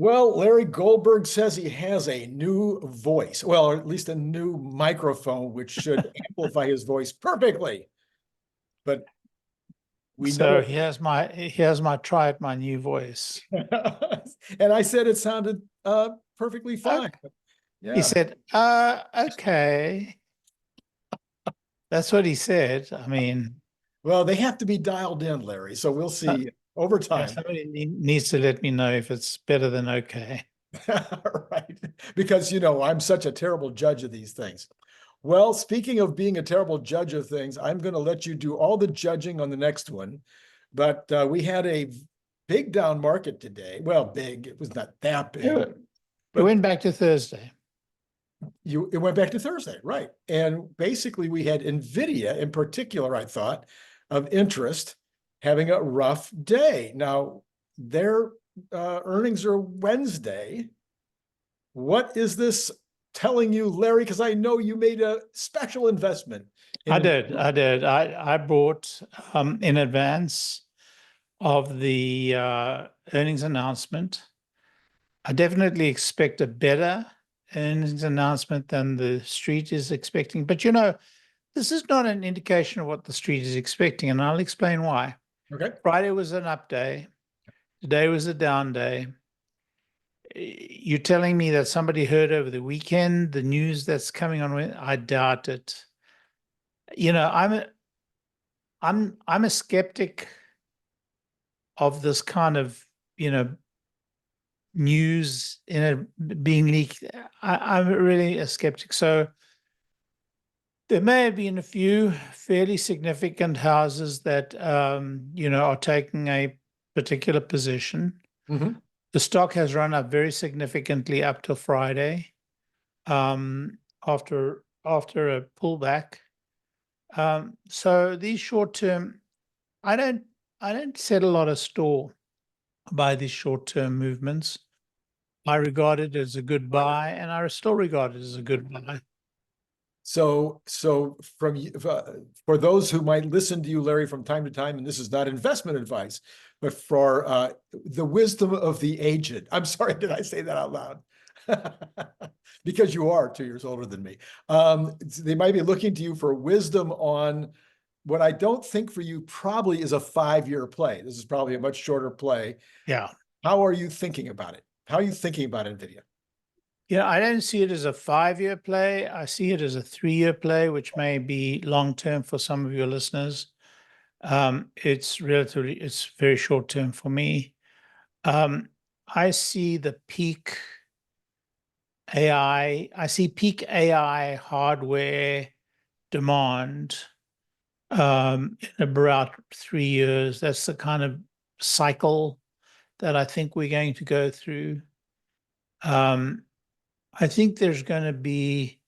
Well, Larry Goldberg says he has a new voice. Well, or at least a new microphone, which should amplify his voice perfectly. But we know. So here's my try at my new voice. And I said it sounded perfectly fine. Okay. Yeah. He said, okay. That's what he said. I mean, Well, they have to be dialed in, Larry. So we'll see over time. somebody needs to let me know if it's better than okay. Right. Because, I'm such a terrible judge of these things. Well, speaking of being a terrible judge of things, I'm going to let you do all the judging on the next one. But we had a big down market today. Well, big. It was not that big. It went back to Thursday. It went back to Thursday, right? And basically, we had NVIDIA in particular, I thought, of interest, having a rough day. Now, their earnings are Wednesday. What is this telling you, Larry? Because I know you made a special investment. I did. I bought in advance of the earnings announcement. I definitely expect a better earnings announcement than the street is expecting. But, this is not an indication of what the street is expecting, and I'll explain why. Okay. Friday was an up day. Today was a down day. You're telling me that somebody heard over the weekend the news that's coming on? I doubt it. I'm a skeptic of this kind of news being leaked. I'm really a skeptic. So there may have been a few fairly significant houses that are taking a particular position. Mm-hmm. The stock has run up very significantly up till Friday, after a pullback. So these short term, I don't set a lot of store by these short term movements. I regard it as a good buy, and I still regard it as a good buy. So for those who might listen to you, Larry, from time to time, and this is not investment advice, but for the wisdom of the aged. I'm sorry, did I say that out loud? Because you are 2 years older than me. They might be looking to you for wisdom on what I don't think for you probably is a 5-year play. This is probably a much shorter play. Yeah. How are you thinking about it? How are you thinking about NVIDIA? I don't see it as a 5-year play. I see it as a 3-year play, which may be long-term for some of your listeners. It's very short-term for me. I see peak AI hardware demand in about 3 years. That's the kind of cycle that I think we're going to go through. I think there's going to be,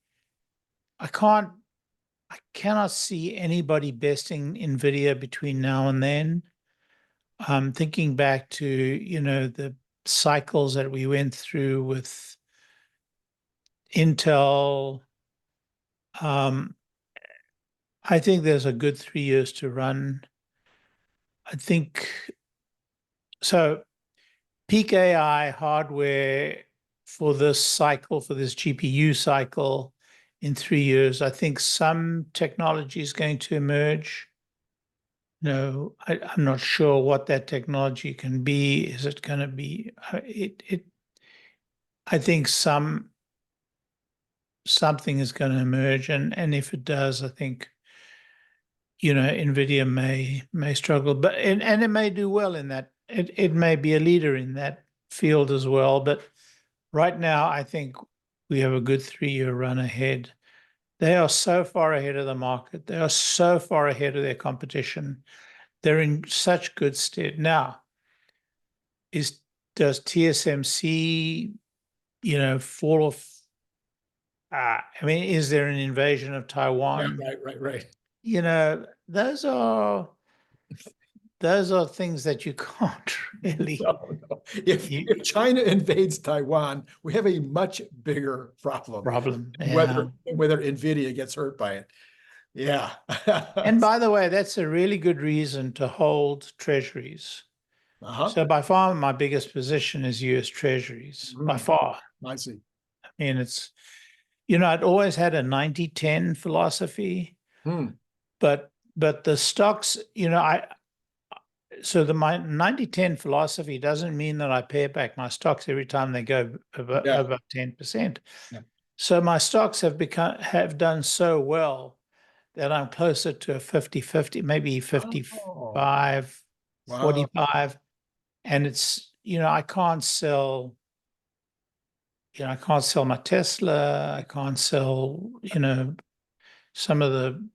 I cannot see anybody besting NVIDIA between now and then. Thinking back to, the cycles that we went through with Intel, I think there's a good 3 years to run. I think, so peak AI hardware for this cycle, for this GPU cycle in 3 years, I think some technology is going to emerge. No, I'm not sure what that technology can be. Is it going to be, I think something is going to emerge. And if it does, I think, NVIDIA may struggle, but, and it may do well in that. It may be a leader in that field as well. But right now, I think we have a good 3-year run ahead. They are so far ahead of the market. They are so far ahead of their competition. They're in such good stead. Now, does TSMC, fall off? Is there an invasion of Taiwan? Yeah, right. Those are things that you can't really. No. If China invades Taiwan, we have a much bigger problem. Yeah. Whether NVIDIA gets hurt by it. Yeah. And by the way, that's a really good reason to hold treasuries. So by far, my biggest position is US Treasuries, by far. I see. I mean, it's, I'd always had a 90-10 philosophy, but the stocks, so my 90-10 philosophy doesn't mean that I pay back my stocks every time they go over 10%. Yeah. So my stocks have done so well that I'm closer to a 50-50, maybe 55, 45. And it's, I can't sell, I can't sell my Tesla. I can't sell, some of the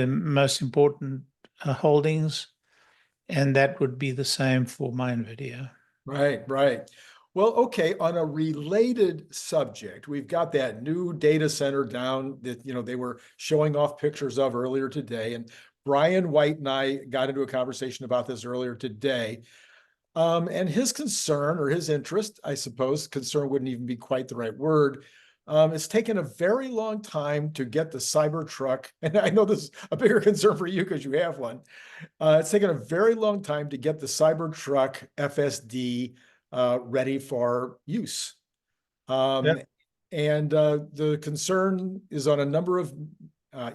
most important holdings. And that would be the same for my NVIDIA. Right. Well, okay, on a related subject, we've got that new data center down that, they were showing off pictures of earlier today. And Brian White and I got into a conversation about this earlier today. And his concern, or his interest, I suppose, concern wouldn't even be quite the right word. It's taken a very long time to get the Cybertruck, and I know this is a bigger concern for you because you have one. It's taken a very long time to get the Cybertruck FSD ready for use. And the concern is on a number of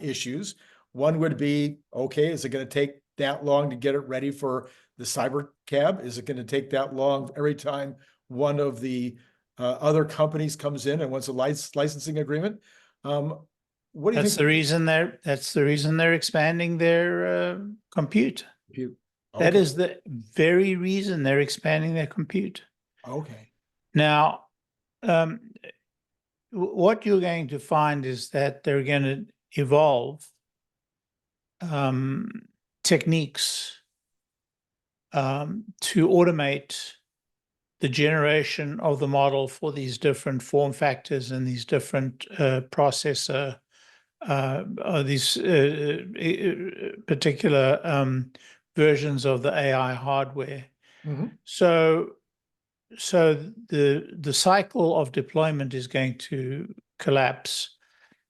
issues. One would be, okay, is it going to take that long to get it ready for the Cybercab? Is it going to take that long every time one of the other companies comes in and wants a licensing agreement? What do you think? That's the reason they're expanding their compute. Okay. That is the very reason they're expanding their compute. Okay. Now, what you're going to find is that they're going to evolve techniques to automate the generation of the model for these different form factors and these different processor, or these particular versions of the AI hardware. So the cycle of deployment is going to collapse.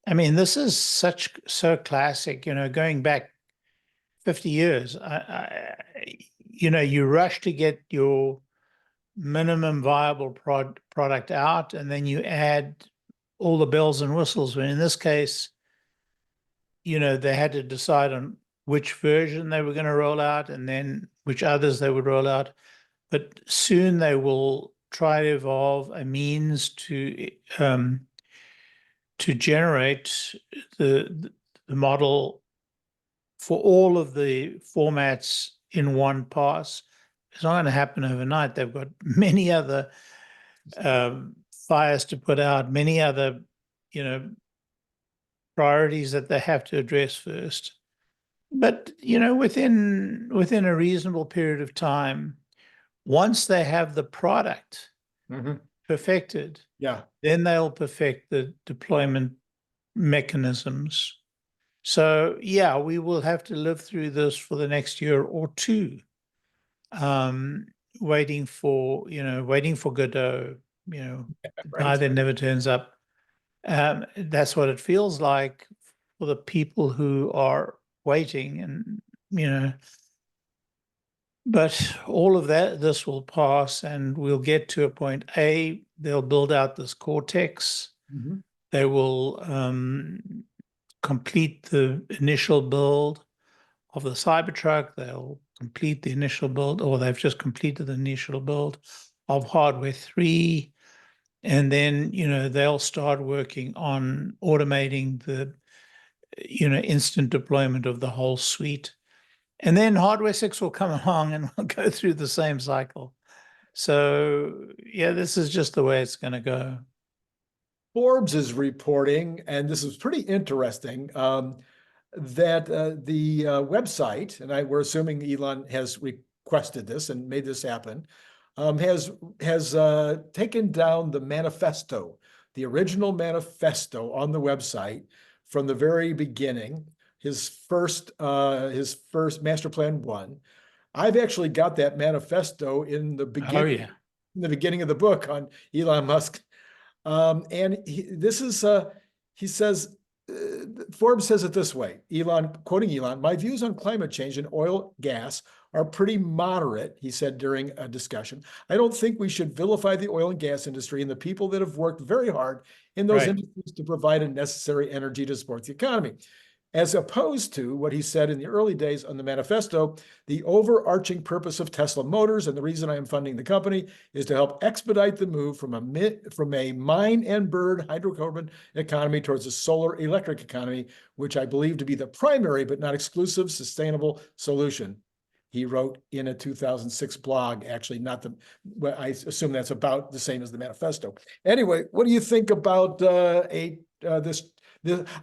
I mean, this is so classic, going back 50 years. You rush to get your minimum viable product out, and then you add all the bells and whistles. But in this case, they had to decide on which version they were going to roll out and then which others they would roll out. But soon they will try to evolve a means to generate the model for all of the formats in one pass. It's not going to happen overnight. They've got many other fires to put out, many other, priorities that they have to address first. But, within a reasonable period of time, once they have the product perfected, then they'll perfect the deployment mechanisms. So, yeah, we will have to live through this for the next year or two, waiting for Godot, the guy that never turns up. That's what it feels like for the people who are waiting, and but all of this will pass, and we'll get to a point. They'll build out this cortex. They will complete the initial build of the Cybertruck. They'll complete the initial build, or they've just completed the initial build of Hardware 3. And then, they'll start working on automating the, instant deployment of the whole suite. And then Hardware 6 will come along and we'll go through the same cycle. So, yeah, this is just the way it's going to go. Forbes is reporting, and this is pretty interesting, that the website, and we're assuming Elon has requested this and made this happen, has taken down the manifesto, the original manifesto on the website from the very beginning. His first master plan 1. I've actually got that manifesto in the beginning, in the beginning of the book on Elon Musk. And he says, Forbes says it this way, Elon, quoting Elon, "My views on climate change and oil, gas are pretty moderate, he said during a discussion. I don't think we should vilify the oil and gas industry and the people that have worked very hard in those industries to provide a necessary energy to support the economy. As opposed to what he said in the early days on the manifesto, the overarching purpose of Tesla Motors, and the reason I am funding the company, is to help expedite the move from a mine and bird hydrocarbon economy towards a solar electric economy, which I believe to be the primary but not exclusive sustainable solution. He wrote in a 2006 blog, actually not the, well, I assume that's about the same as the manifesto. Anyway, what do you think about this?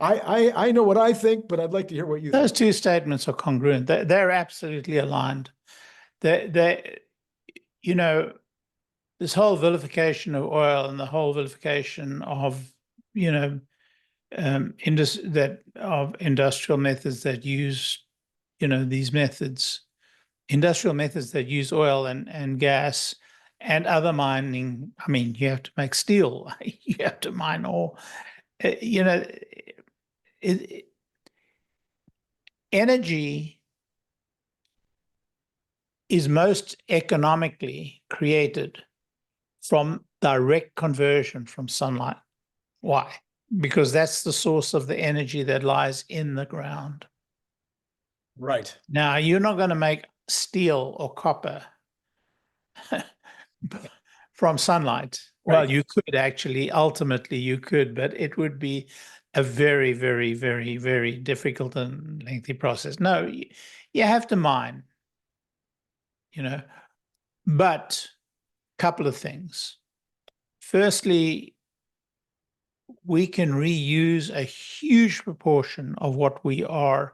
I know what I think, but I'd like to hear what you think. Those two statements are congruent. They're absolutely aligned. You know, this whole vilification of oil and the whole vilification of, you know, industrial methods that use, you know, these methods, industrial methods that use oil and gas and other mining. I mean, you have to make steel, you have to mine ore. You know, energy is most economically created from direct conversion from sunlight. Why? Because that's the source of the energy that lies in the ground. Right. Now, you're not going to make steel or copper from sunlight. Right. Well, you could actually, ultimately you could, but it would be a very, very, very, very difficult and lengthy process. No, you have to mine, you know, but a couple of things. Firstly, we can reuse a huge proportion of what we are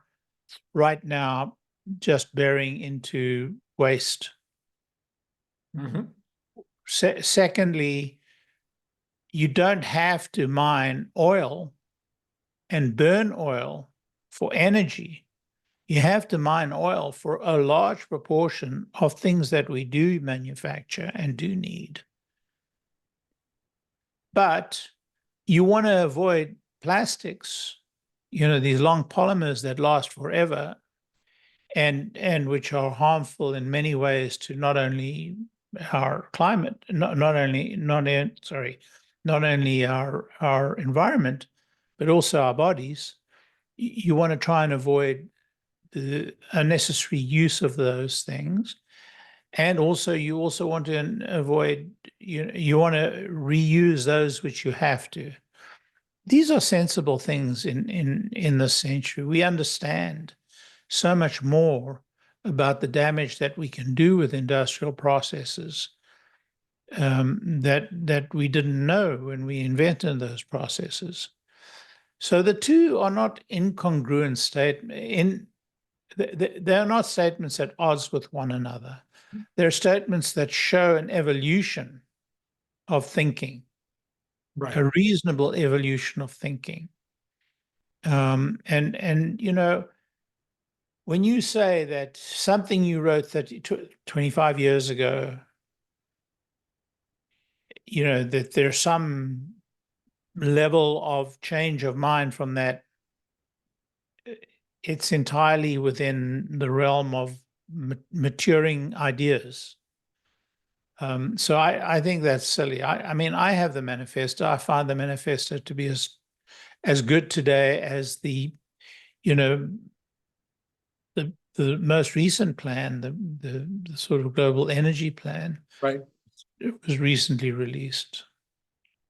right now just burying into waste. Mm-hmm. Secondly, you don't have to mine oil and burn oil for energy. You have to mine oil for a large proportion of things that we do manufacture and do need. But you want to avoid plastics, you know, these long polymers that last forever and which are harmful in many ways to not only our climate, not only our environment, but also our bodies. You want to try and avoid the unnecessary use of those things. And also, you also want to avoid, you want to reuse those which you have to. These are sensible things in this century. We understand so much more about the damage that we can do with industrial processes that we didn't know when we invented those processes. So the two are not incongruent statements. They're not statements at odds with one another. They're statements that show an evolution of thinking, Right. a reasonable evolution of thinking. And you know, when you say that something you wrote 25 years ago, you know, that there's some level of change of mind from that, it's entirely within the realm of maturing ideas. So I think that's silly. I mean, I have the manifesto. I find the manifesto to be as good today as the, you know, the most recent plan, the sort of global energy plan. Right. It was recently released.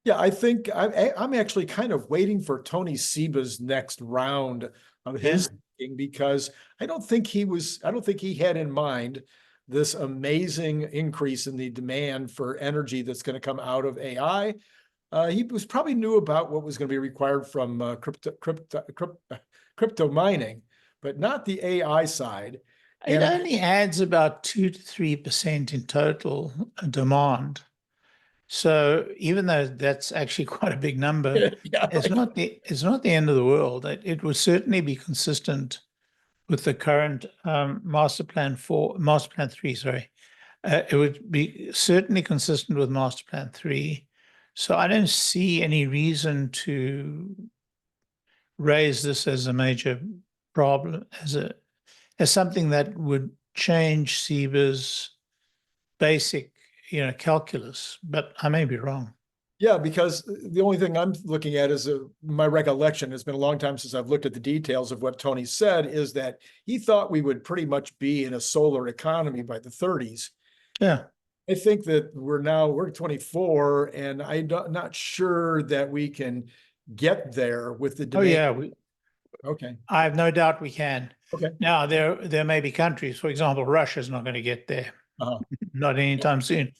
Yeah, I think I'm actually kind of waiting for Tony Seba's next round of his thinking, because I don't think he had in mind this amazing increase in the demand for energy that's going to come out of AI. He was probably knew about what was going to be required from crypto mining, but not the AI side. It only adds about 2 to 3% in total demand. So even though that's actually quite a big number, yeah, it's not the end of the world. It would certainly be consistent with the current Master Plan 3. Sorry, it would be certainly consistent with Master Plan 3. So I don't see any reason to raise this as a major problem, as something that would change CBER's basic, calculus, but I may be wrong. Yeah, because the only thing I'm looking at is my recollection. It's been a long time since I've looked at the details of what Tony said, is that he thought we would pretty much be in a solar economy by the 30s. Yeah. I think that we're 24, and I'm not sure that we can get there with the demand. Oh, yeah. Okay. I have no doubt we can. Okay. Now, there may be countries, for example, Russia's not going to get there, not anytime soon.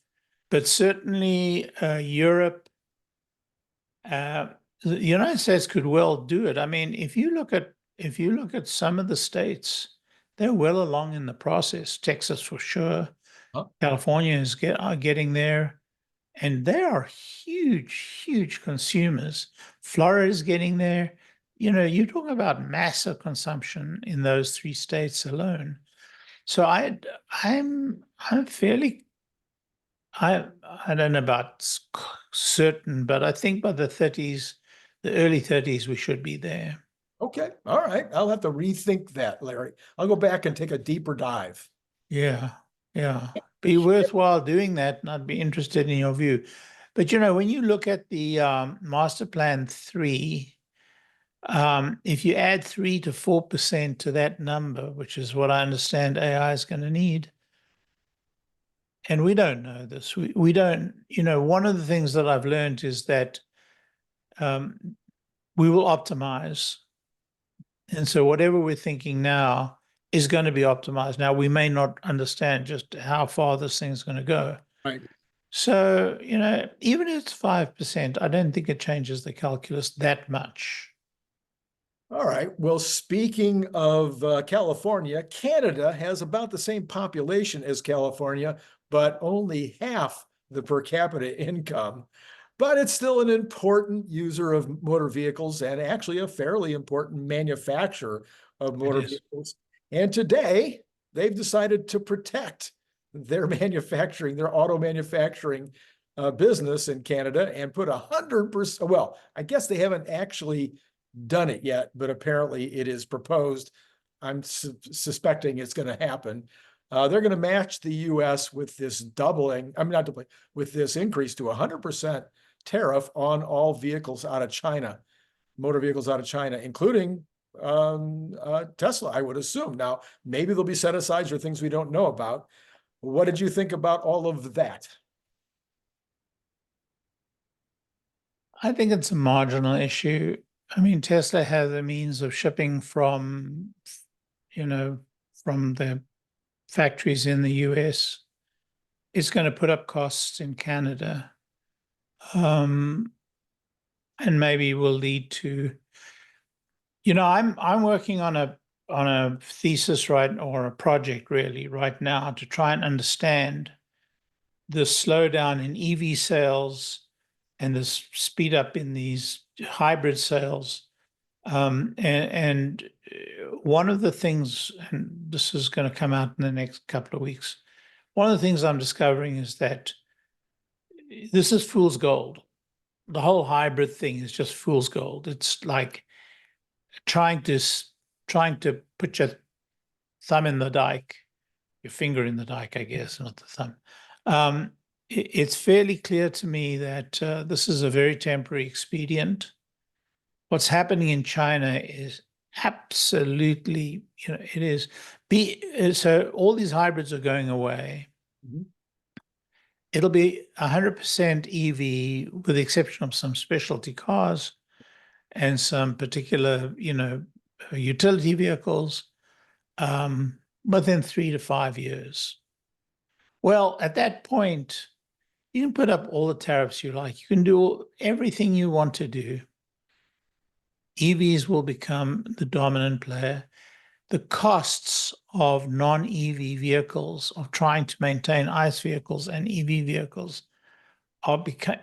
But certainly Europe, the United States could well do it. I mean, if you look at some of the states, they're well along in the process. Texas for sure. California is getting there, and they are huge consumers. Florida is getting there. You're talking about massive consumption in those 3 states alone. So I'm fairly, I don't know about certain, but I think by the early 30s, we should be there. Okay. All right. I'll have to rethink that, Larry. I'll go back and take a deeper dive. Yeah. Be worthwhile doing that, and I'd be interested in your view. But when you look at the Master Plan 3, if you add 3 to 4% to that number, which is what I understand AI is going to need, and we don't know this, we don't, one of the things that I've learned is that we will optimize. And so whatever we're thinking now is going to be optimized. Now, we may not understand just how far this thing's going to go. Right. So, even if it's 5%, I don't think it changes the calculus that much. All right. Well, speaking of California, Canada has about the same population as California, but only half the per capita income. But it's still an important user of motor vehicles, and actually a fairly important manufacturer of motor vehicles. And today, they've decided to protect their manufacturing, their auto manufacturing business in Canada, and put 100%, well, I guess they haven't actually done it yet, but apparently it is proposed. I'm suspecting it's going to happen. They're going to match the US with this with this increase to 100% tariff on all vehicles out of China, motor vehicles out of China, including Tesla, I would assume. Now, maybe there'll be set-asides or things we don't know about. What did you think about all of that? I think it's a marginal issue. I mean, Tesla has a means of shipping from the factories in the US. It's going to put up costs in Canada, and maybe will lead to, I'm working on a thesis or a project really right now to try and understand the slowdown in EV sales and the speed up in these hybrid sales. And one of the things, and this is going to come out in the next couple of weeks, one of the things I'm discovering is that this is fool's gold. The whole hybrid thing is just fool's gold. It's like trying to put your thumb in the dike, your finger in the dike, I guess, not the thumb. It's fairly clear to me that this is a very temporary expedient. What's happening in China is absolutely, it is. So all these hybrids are going away. Mm-hmm. It'll be 100% EV, with the exception of some specialty cars and some particular, utility vehicles, within 3 to 5 years. Well, at that point, you can put up all the tariffs you like. You can do everything you want to do. EVs will become the dominant player. The costs of non-EV vehicles, of trying to maintain ICE vehicles and EV vehicles,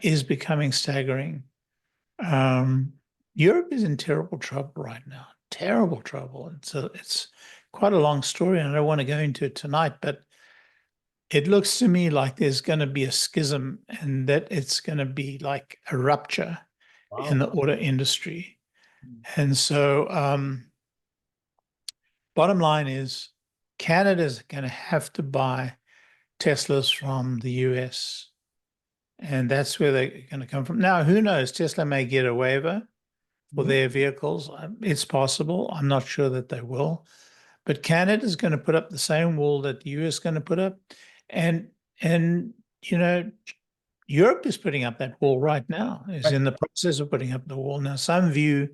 is becoming staggering. Europe is in terrible trouble right now. Terrible trouble. It's quite a long story, and I don't want to go into it tonight, but it looks to me like there's going to be a schism, and that it's going to be like a rupture in the auto industry. And so bottom line is Canada's going to have to buy Teslas from the US. And that's where they're going to come from. Now, who knows? Tesla may get a waiver for their vehicles. It's possible. I'm not sure that they will. But Canada's going to put up the same wall that the US is going to put up. And you know, Europe is putting up that wall right now, is in the process of putting up the wall. Now, some view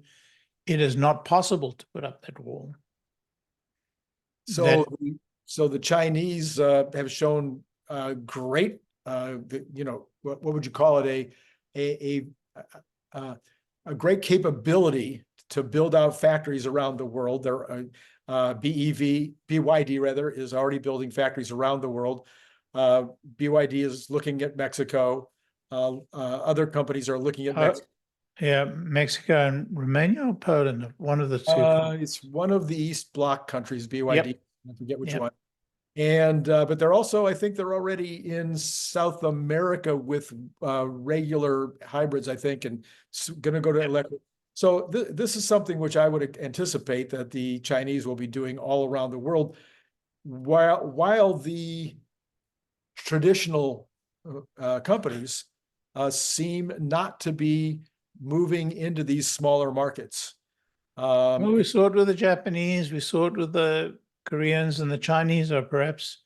it is not possible to put up that wall. So, so the Chinese have shown great, you know, what would you call it? A great capability to build out factories around the world. There, BYD rather is already building factories around the world. BYD is looking at Mexico. Other companies are looking at Mexico. Yeah, Mexico and Romania or Poland, one of the two. It's one of the East Bloc countries, BYD. Yep. I forget which one. And but they're also, I think they're already in South America with regular hybrids, I think, and going to go to electric. So this is something which I would anticipate that the Chinese will be doing all around the world, while the traditional companies seem not to be moving into these smaller markets. Well, we saw it with the Japanese, we saw it with the Koreans, and the Chinese are perhaps,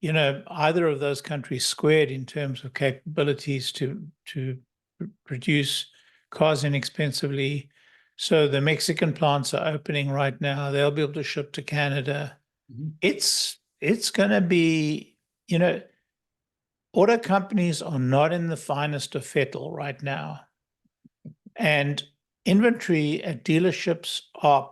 you know, either of those countries squared in terms of capabilities to produce cars inexpensively. So the Mexican plants are opening right now. They'll be able to ship to Canada. It's going to be, you know, auto companies are not in the finest of fettle right now. And inventory at dealerships are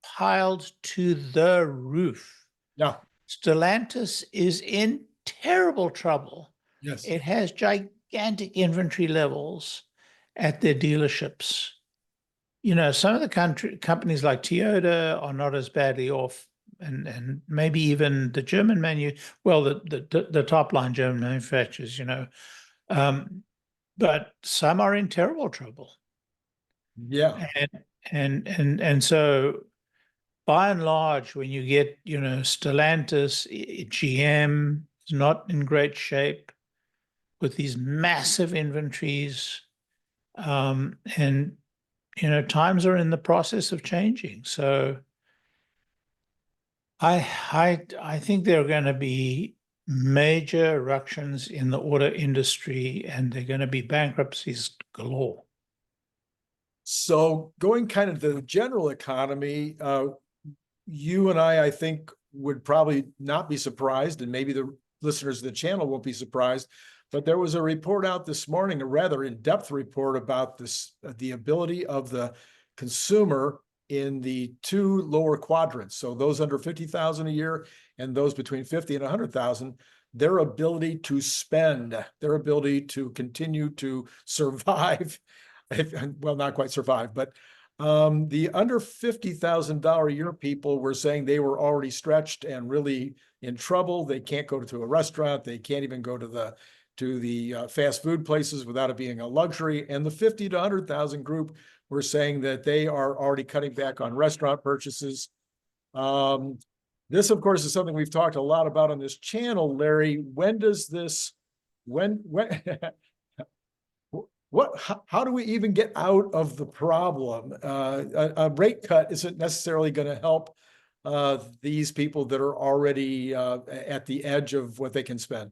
piled to the roof. Yeah. Stellantis is in terrible trouble. Yes. It has gigantic inventory levels at their dealerships. You know, some of the companies like Toyota are not as badly off, and maybe even the German the top line German manufacturers, you know, but some are in terrible trouble. Yeah. And so by and large, when you get, you know, Stellantis, GM is not in great shape with these massive inventories. And, you know, times are in the process of changing. So I think there are going to be major ructions in the auto industry, and they're going to be bankruptcies galore. So going kind of to the general economy, you and I think, would probably not be surprised, and maybe the listeners of the channel won't be surprised, but there was a report out this morning, a rather in-depth report about this, the ability of the consumer in the two lower quadrants. So those under 50,000 a year and those between 50 and 100,000, their ability to spend, their ability to continue to survive. Well, not quite survive, but the under $50,000 a year people were saying they were already stretched and really in trouble. They can't go to a restaurant. They can't even go to the fast food places without it being a luxury. And the 50 to 100,000 group were saying that they are already cutting back on restaurant purchases. This, of course, is something we've talked a lot about on this channel, Larry. When does this, how do we even get out of the problem? A rate cut isn't necessarily going to help these people that are already at the edge of what they can spend.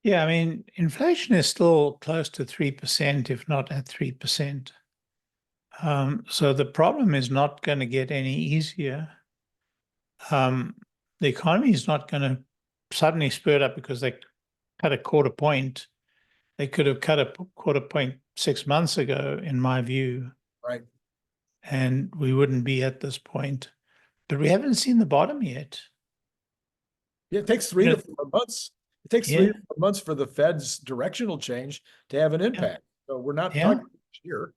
Yeah, I mean, inflation is still close to 3%, if not at 3%. So the problem is not going to get any easier. The economy is not going to suddenly spurt up because they cut a quarter point. They could have cut a quarter point 6 months ago, in my view. Right. And we wouldn't be at this point. But we haven't seen the bottom yet. Yeah, it takes 3 to 4 months. It takes 3 to 4 months for the Fed's directional change to have an impact. So we're not talking here.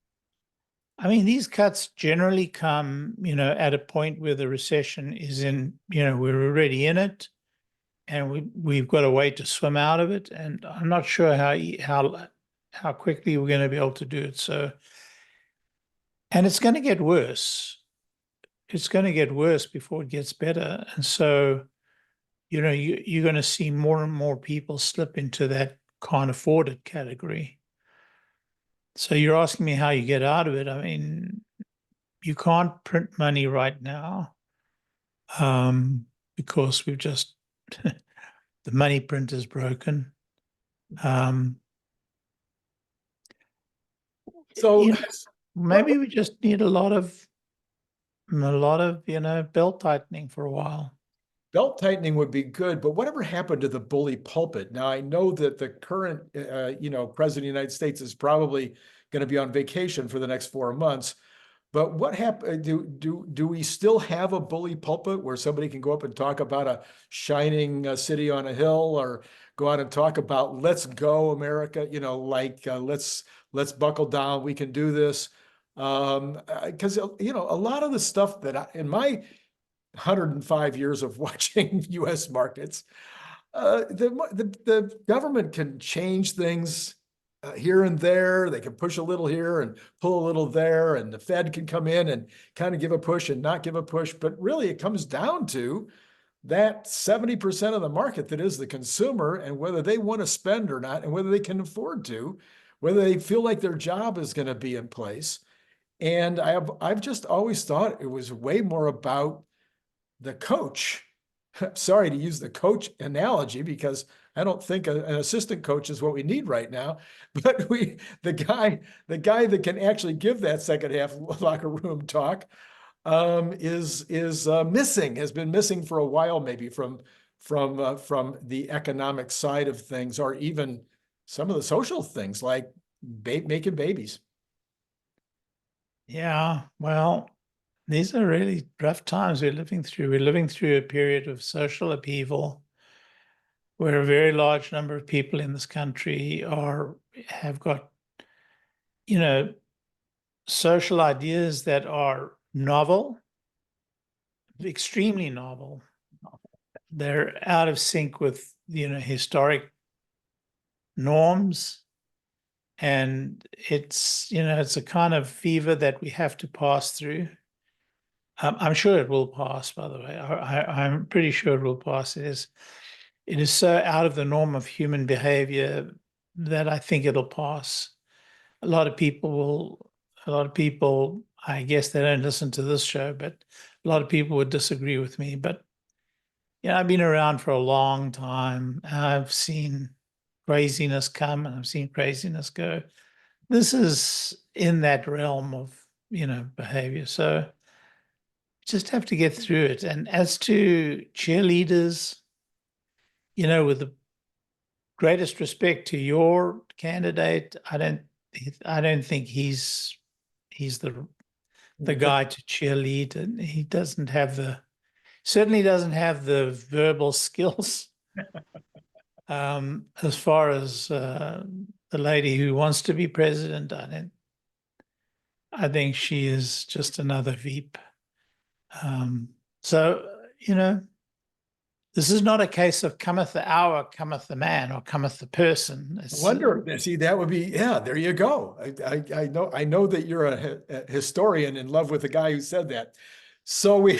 I mean, these cuts generally come, you know, at a point where the recession is in, you know, we're already in it, and we've got a way to swim out of it. And I'm not sure how quickly we're going to be able to do it. So, and it's going to get worse. it's going to get worse before it gets better. And so, you're going to see more and more people slip into that can't afford it category. So you're asking me how you get out of it. I mean, you can't print money right now because we've just, the money printer's broken. So Maybe we just need a lot of, belt tightening for a while. belt tightening would be good, but whatever happened to the bully pulpit? Now, I know that the current, president of the United States is probably going to be on vacation for the next 4 months. But what happened? Do we still have a bully pulpit where somebody can go up and talk about a shining city on a hill, or go out and talk about let's go America? Let's buckle down. We can do this. Because a lot of the stuff that in my 105 years of watching U.S. markets, the government can change things here and there. They can push a little here and pull a little there, and the Fed can come in and kind of give a push and not give a push. But really, it comes down to that 70% of the market that is the consumer, and whether they want to spend or not, and whether they can afford to, whether they feel like their job is going to be in place. And I've just always thought it was way more about the coach. Sorry to use the coach analogy, because I don't think an assistant coach is what we need right now. But the guy that can actually give that second half locker room talk is missing, has been missing for a while, maybe from the economic side of things, or even some of the social things like making babies. Yeah, well, these are really rough times we're living through. We're living through a period of social upheaval where a very large number of people in this country have got, social ideas that are novel, extremely novel. They're out of sync with, historic norms. And it's a kind of fever that we have to pass through. I'm sure it will pass, by the way. I'm pretty sure it will pass. It is so out of the norm of human behavior that I think it'll pass. A lot of people, I guess they don't listen to this show, but a lot of people would disagree with me. But, I've been around for a long time. I've seen craziness come and I've seen craziness go. This is in that realm of, behavior. So just have to get through it. And as to cheerleaders, with the greatest respect to your candidate, I don't think he's the guy to cheerlead. And he certainly doesn't have the verbal skills. As far as the lady who wants to be president, I think she is just another veep. So, this is not a case of cometh the hour, cometh the man, or cometh the person. I wonder, see, that would be, yeah, there you go. I know that you're a historian in love with the guy who said that. So we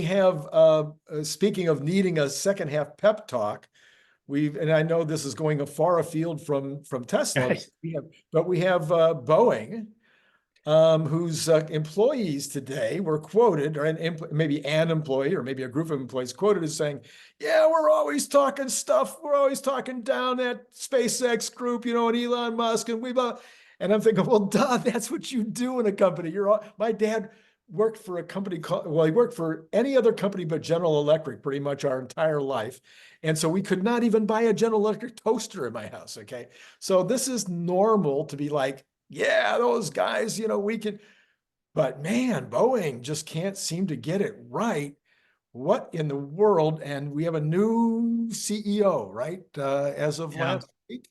have speaking of needing a second half pep talk, and I know this is going far afield from Tesla, Right. but we have Boeing, whose employees today were quoted, or maybe an employee or maybe a group of employees quoted as saying, yeah, we're always talking stuff. We're always talking down that SpaceX group, and Elon Musk, and and I'm thinking, well, duh, that's what you do in a company. My dad worked for a company he worked for any other company but General Electric pretty much our entire life. And so we could not even buy a General Electric toaster in my house, okay? So this is normal to be like, yeah, those guys, we can, but man, Boeing just can't seem to get it right. What in the world? And we have a new CEO, right? As of last week.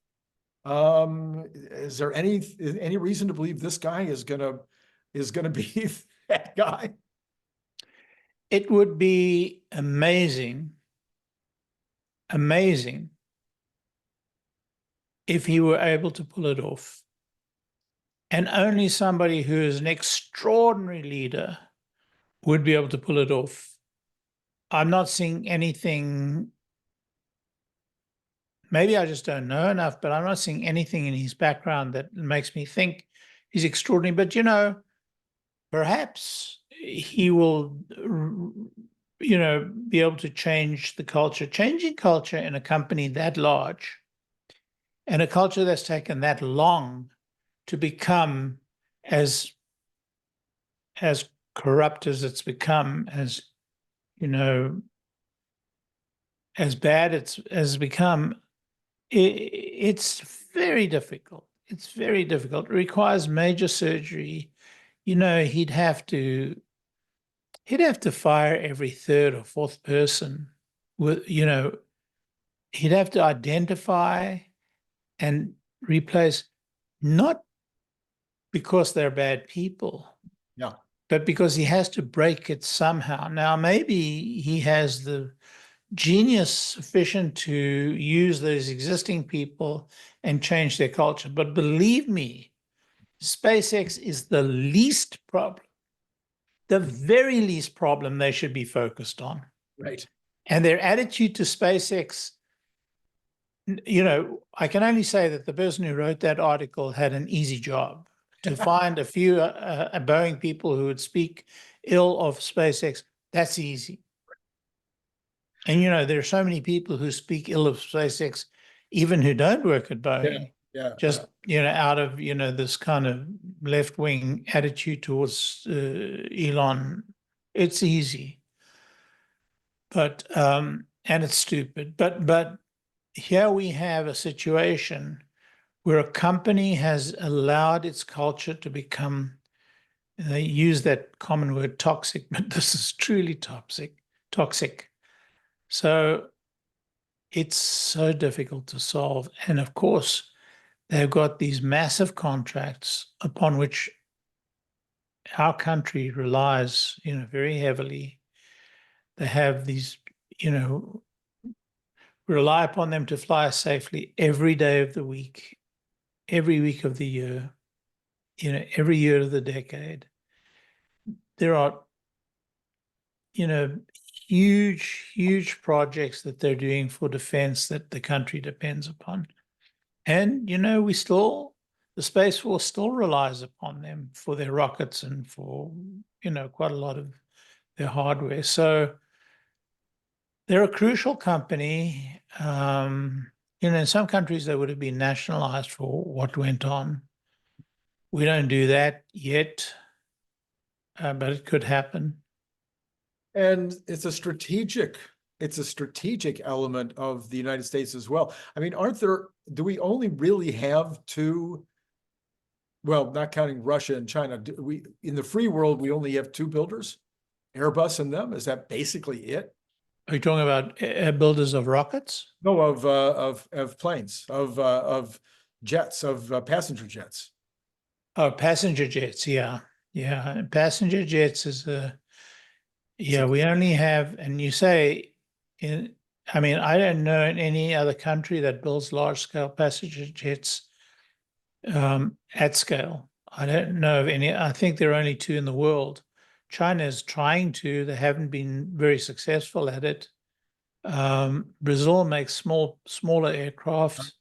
Is there any reason to believe this guy is gonna be that guy? It would be amazing if he were able to pull it off. And only somebody who is an extraordinary leader would be able to pull it off. I'm not seeing anything. Maybe I just don't know enough, but I'm not seeing anything in his background that makes me think he's extraordinary. But, you know, perhaps he will, you know, be able to change the culture. Changing culture in a company that large and a culture that's taken that long to become as corrupt as it's become, as, you know, as bad as become, it's very difficult. It's very difficult. It requires major surgery. You know, he'd have to fire every third or fourth person. With, you know, he'd have to identify and replace, not because they're bad people, Yeah. but because he has to break it somehow. Now, maybe he has the genius sufficient to use those existing people and change their culture. But believe me, SpaceX is the least problem, the very least problem they should be focused on. Right. And their attitude to SpaceX, you know, I can only say that the person who wrote that article had an easy job. To find a few Boeing people who would speak ill of SpaceX, that's easy. And, you know, there are so many people who speak ill of SpaceX, even who don't work at Boeing, just, you know, out of, you know, this kind of left-wing attitude towards Elon. It's easy. But, and it's stupid. But here we have a situation where a company has allowed its culture to become, they use that common word toxic, but this is truly toxic. So it's so difficult to solve. And of course, they've got these massive contracts upon which our country relies, you know, very heavily. They have these, you know, rely upon them to fly us safely every day of the week, every week of the year, you know, every year of the decade. There are, you know, huge projects that they're doing for defense that the country depends upon. And, you know, the Space Force still relies upon them for their rockets and for, you know, quite a lot of their hardware. So they're a crucial company. You know, in some countries, they would have been nationalized for what went on. We don't do that yet, but it could happen. And it's a strategic element of the United States as well. I mean, do we only really have two, well, not counting Russia and China, in the free world, we only have two builders, Airbus and them? Is that basically it? Are you talking about builders of rockets? No, of planes, of jets, of passenger jets. Oh, passenger jets, yeah. Yeah, passenger jets is we only have, and you say, I mean, I don't know in any other country that builds large-scale passenger jets at scale. I don't know of any. I think there are only two in the world. China is trying to. They haven't been very successful at it. Brazil makes smaller aircraft.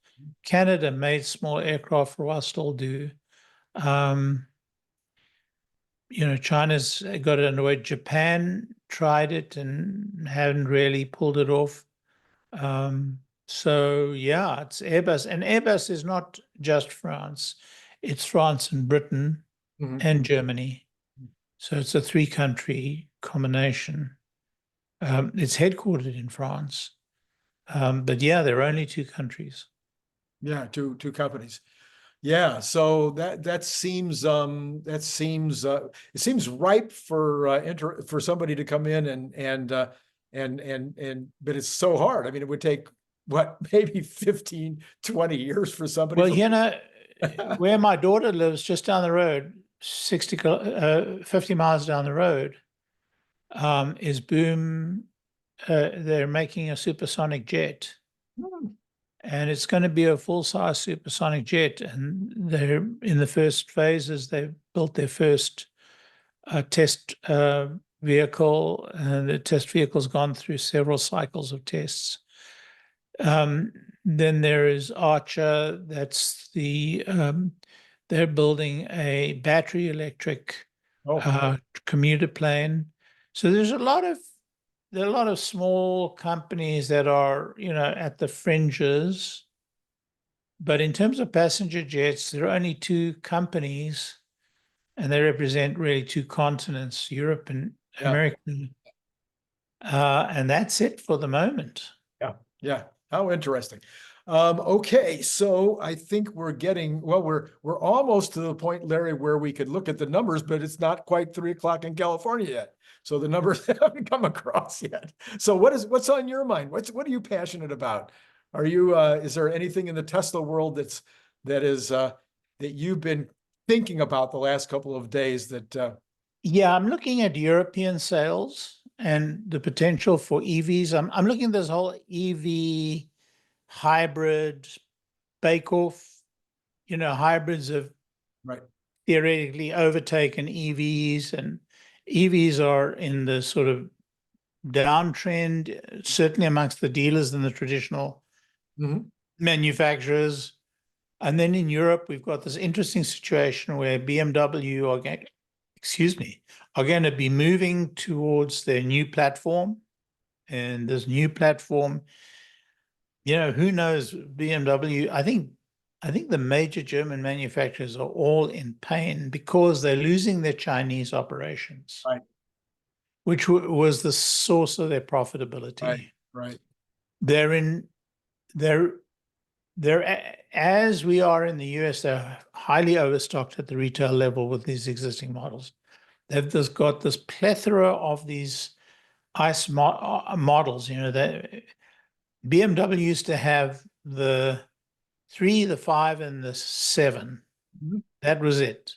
Canada made small aircraft for a while, still do. You know, China's got it underway. Japan tried it and haven't really pulled it off. So yeah, it's Airbus, and Airbus is not just France. It's France and Britain and Germany. So it's a three-country combination. It's headquartered in France, but yeah, there are only two countries. Yeah, two companies. Yeah, so that seems it seems ripe for somebody to come in but it's so hard. I mean, it would take what, maybe 15, 20 years for somebody. Well, you know, where my daughter lives, just down the road, 50 miles down the road, is Boom. They're making a supersonic jet. And it's going to be a full-size supersonic jet. And they're in the first phases. They've built their first test vehicle, and the test vehicle's gone through several cycles of tests. Then there is Archer. That's they're building a battery electric commuter plane. So there are a lot of small companies that are, at the fringes. But in terms of passenger jets, there are only two companies, and they represent really two continents, Europe and America. And that's it for the moment. Yeah. How interesting. Okay, so I think we're getting, well, we're almost to the point, Larry, where we could look at the numbers, but it's not quite 3 o'clock in California yet. So the numbers haven't come across yet. So what's on your mind? What are you passionate about? Are you is there anything in the Tesla world that you've been thinking about the last couple of days that Yeah, I'm looking at European sales and the potential for EVs. I'm looking at this whole EV hybrid bake-off. Hybrids have theoretically overtaken EVs, and EVs are in the sort of downtrend, certainly amongst the dealers and the traditional manufacturers. And then in Europe, we've got this interesting situation where BMW are going to be moving towards their new platform. And this new platform, who knows, BMW, I think the major German manufacturers are all in pain because they're losing their Chinese operations, which was the source of their profitability. Right. They're as we are in the US, they're highly overstocked at the retail level with these existing models. They've just got this plethora of these ICE models. BMW used to have the 3, the 5, and the 7. That was it.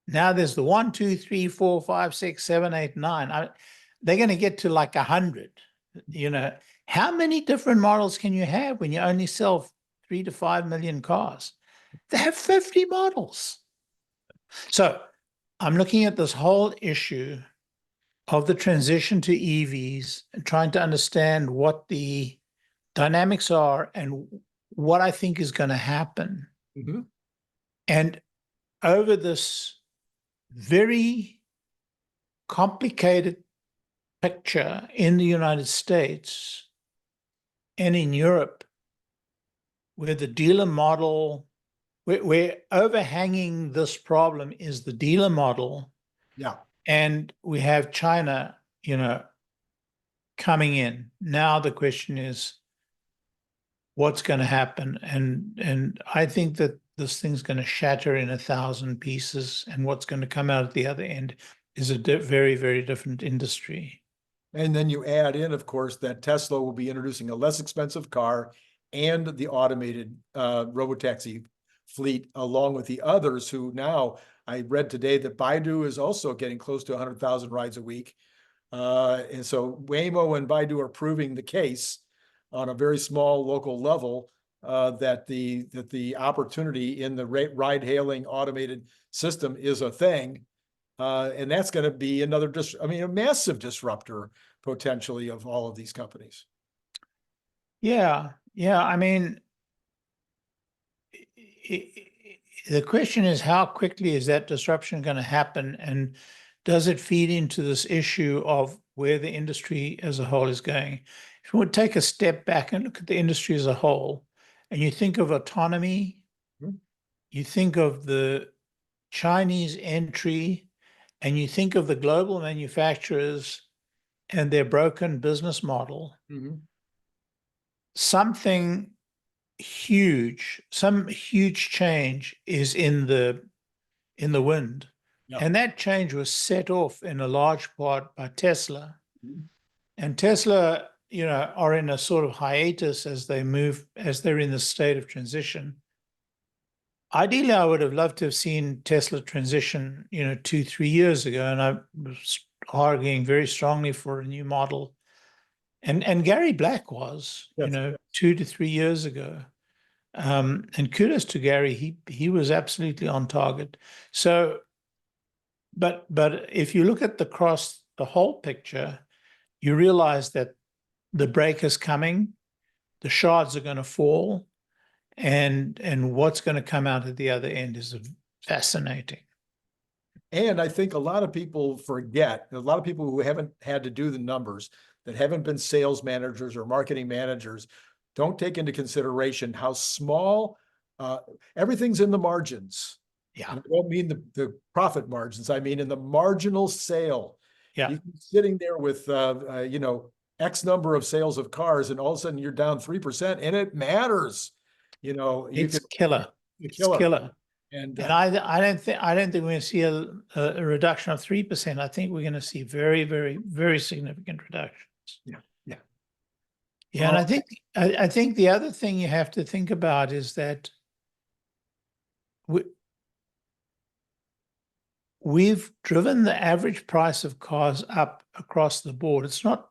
Now there's the 1, 2, 3, 4, 5, 6, 7, 8, 9. They're going to get to like 100. How many different models can you have when you only sell 3 to 5 million cars? They have 50 models. So I'm looking at this whole issue of the transition to EVs and trying to understand what the dynamics are and what I think is going to happen. And over this very complicated picture in the United States and in Europe, where the dealer model, where overhanging this problem is the dealer model. And we have China, coming in. Now the question is, what's going to happen? And I think that this thing's going to shatter in 1,000 pieces, and what's going to come out at the other end is a very, very different industry. And then you add in, of course, that Tesla will be introducing a less expensive car and the automated robotaxi fleet, along with the others who now, I read today that Baidu is also getting close to 100,000 rides a week. And so Waymo and Baidu are proving the case on a very small local level that the opportunity in the ride-hailing automated system is a thing. And that's going to be another, a massive disruptor potentially of all of these companies. Yeah. I mean, the question is, how quickly is that disruption going to happen? And does it feed into this issue of where the industry as a whole is going? If you would take a step back and look at the industry as a whole, and you think of autonomy, you think of the Chinese entry, and you think of the global manufacturers and their broken business model, something huge, some huge change is in the wind. And that change was set off in a large part by Tesla. And Tesla, are in a sort of hiatus as they're in the state of transition. Ideally, I would have loved to have seen Tesla transition, 2-3 years ago, and I was arguing very strongly for a new model. And Gary Black was, 2 to 3 years ago. And kudos to Gary, he was absolutely on target. So, but if you look at the the whole picture, you realize that the break is coming, the shards are going to fall, and what's going to come out at the other end is fascinating. And I think a lot of people forget, a lot of people who haven't had to do the numbers, that haven't been sales managers or marketing managers, don't take into consideration how small everything's in the margins. Yeah. And I don't mean the profit margins. I mean in the marginal sale. Yeah. You're sitting there with, you know, X number of sales of cars, and all of a sudden you're down 3%, and it matters. You know, It's killer. It's killer. And I don't think we're going to see a reduction of 3%. I think we're going to see very, very, very significant reductions. Yeah. Yeah. Yeah. And I think the other thing you have to think about is that we've driven the average price of cars up across the board. It's not,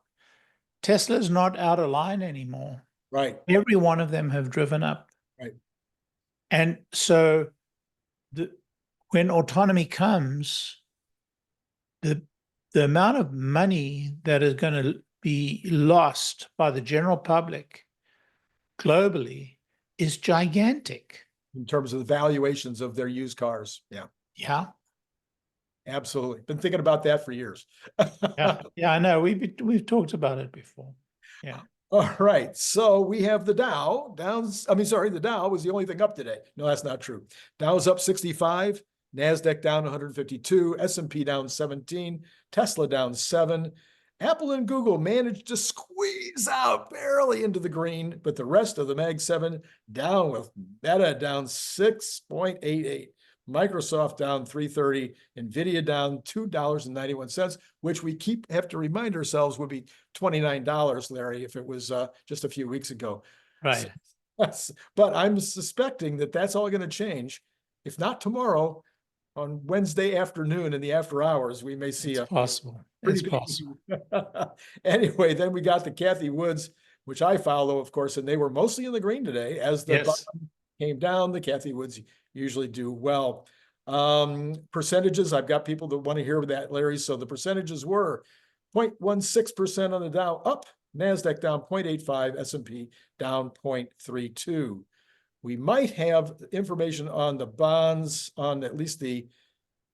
Tesla's not out of line anymore. Right. Every one of them have driven up. Right. And so when autonomy comes, the amount of money that is going to be lost by the general public globally is gigantic. In terms of the valuations of their used cars. Yeah. Yeah. Absolutely. Been thinking about that for years. Yeah. Yeah, I know. We've talked about it before. Yeah. All right. So we have the Dow down. I mean, sorry, the Dow was the only thing up today. No, that's not true. Dow's up 65, NASDAQ down 152, S&P down 17, Tesla down 7. Apple and Google managed to squeeze out barely into the green, but the rest of the Mag 7 down, with Meta down 6.88. Microsoft down 3.30, NVIDIA down $2.91, which we have to remind ourselves would be $29, Larry, if it was just a few weeks ago. Right. But I'm suspecting that that's all going to change. If not tomorrow, on Wednesday afternoon in the after hours, we may see possible. It's possible. Anyway, then we got the Cathie Woods, which I follow, of course, and they were mostly in the green today. As the bottom came down, the Cathie Woods usually do well. Percentages, I've got people that want to hear that, Larry. So the percentages were 0.16% on the Dow up, NASDAQ down 0.85, S&P down 0.32. We might have information on the bonds on at least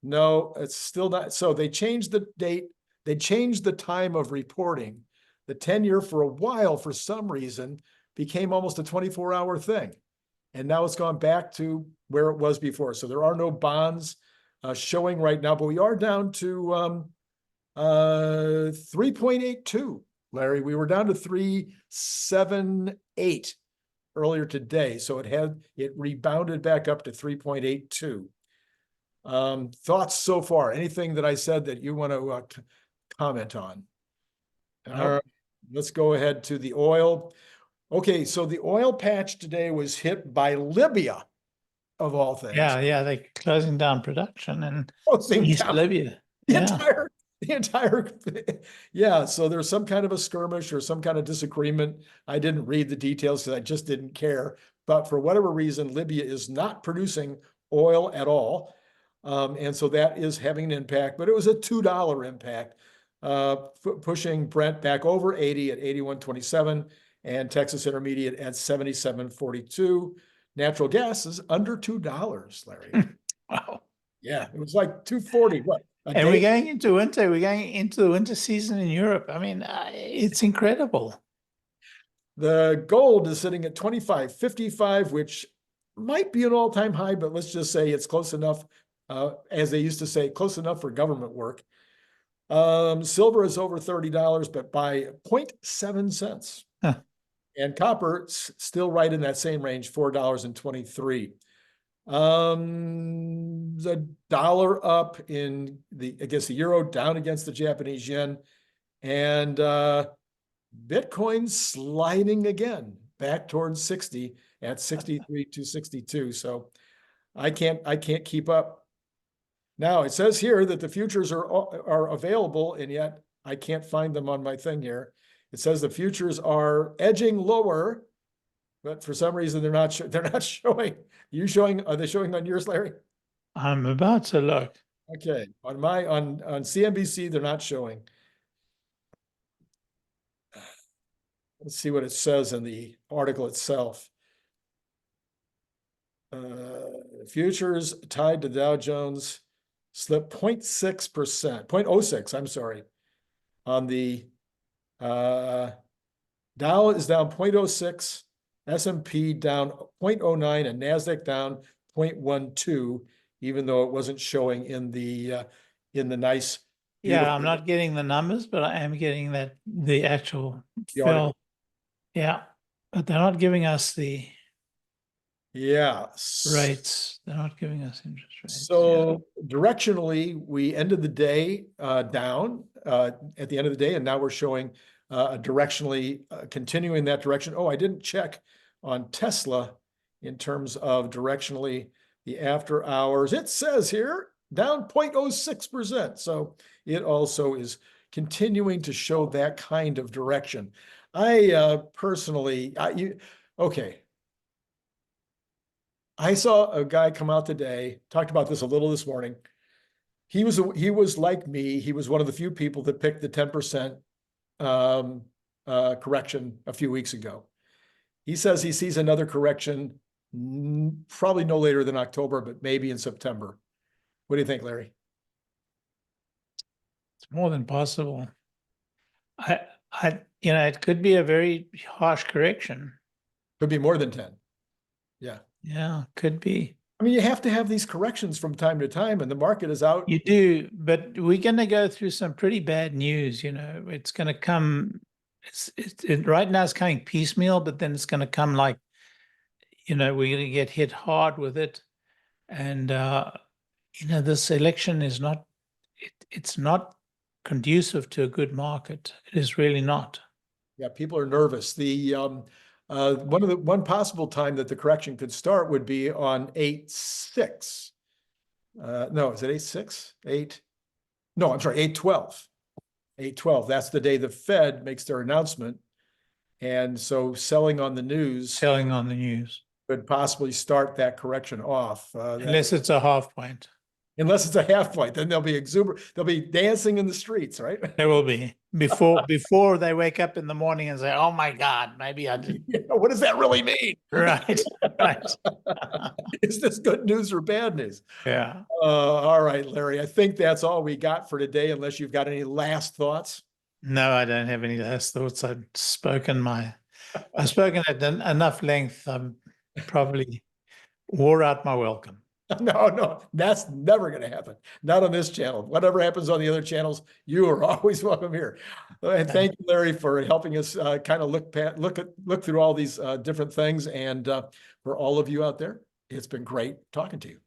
no, it's still not. So they changed the date. They changed the time of reporting. The 10-year for a while, for some reason, became almost a 24-hour thing. And now it's gone back to where it was before. So there are no bonds showing right now, but we are down to 3.82, Larry. We were down to 3.78 earlier today. So it rebounded back up to 3.82. Thoughts so far? Anything that I said that you want to comment on? All right, let's go ahead to the oil. Okay, so the oil patch today was hit by Libya, of all things. Yeah, they're closing down production in East Libya. The entire, yeah. So there's some kind of a skirmish or some kind of disagreement. I didn't read the details because I just didn't care. But for whatever reason, Libya is not producing oil at all. And so that is having an impact, but it was a $2 impact, pushing Brent back over 80 at 81.27 and Texas Intermediate at 77.42. Natural gas is under $2, Larry. Wow. Yeah, it was like 240. What? And we're going into winter. We're going into the winter season in Europe. I mean, it's incredible. The gold is sitting at 25.55, which might be an all-time high, but let's just say it's close enough. As they used to say, close enough for government work. Silver is over $30, but by 0.7 cents. Huh. And copper still right in that same range, $4.23. The dollar up in against the euro, down against the Japanese yen, and Bitcoin sliding again back towards 60 at 63,262. So I can't keep up. Now it says here that the futures are available, and yet I can't find them on my thing here. It says the futures are edging lower, but for some reason they're not showing. Are they showing on yours, Larry? I'm about to look. Okay, on CNBC they're not showing. Let's see what it says in the article itself. Futures tied to Dow Jones slipped 0.6%, 0.06, I'm sorry. On the Dow is down 0.06, S&P down 0.09, and NASDAQ down 0.12, even though it wasn't showing in the nice. Yeah, I'm not getting the numbers, but I am getting that the actual The fell. article. Yeah, but they're not giving us the Yeah. rates. They're not giving us interest rates. So directionally, we ended the day down at the end of the day, and now we're showing directionally continuing that direction. Oh, I didn't check on Tesla in terms of directionally the after hours. It says here down 0.06%. So it also is continuing to show that kind of direction. I personally, okay. I saw a guy come out today, talked about this a little this morning. He was like me. He was one of the few people that picked the 10% correction a few weeks ago. He says he sees another correction probably no later than October, but maybe in September. What do you think, Larry? It's more than possible. It could be a very harsh correction. Could be more than 10. Yeah. Yeah, could be. I mean, you have to have these corrections from time to time, and the market is out. You do, but we're going to go through some pretty bad news. It's going to come. Right now it's coming piecemeal, but then it's going to come like, we're going to get hit hard with it, and this election is not. It's not conducive to a good market. It is really not. Yeah, people are nervous. One possible time that the correction could start would be on 8/6. No, is it 8/6? 8? No, I'm sorry, 8/12. 8/12. That's the day the Fed makes their announcement. And so selling on the news could possibly start that correction off. Unless it's a half point. Unless it's a half point, then they'll be exuberant. They'll be dancing in the streets, right? There will be before they wake up in the morning and say, "Oh my God, maybe I did." Yeah, what does that really mean? Right. Is this good news or bad news? Yeah. All right, Larry. I think that's all we got for today, unless you've got any last thoughts. No, I don't have any last thoughts. I've spoken at enough length. I'm probably wore out my welcome. No, that's never going to happen. Not on this channel. Whatever happens on the other channels, you are always welcome here. And thank you, Larry, for helping us kind of look through all these different things. And for all of you out there, it's been great talking to you.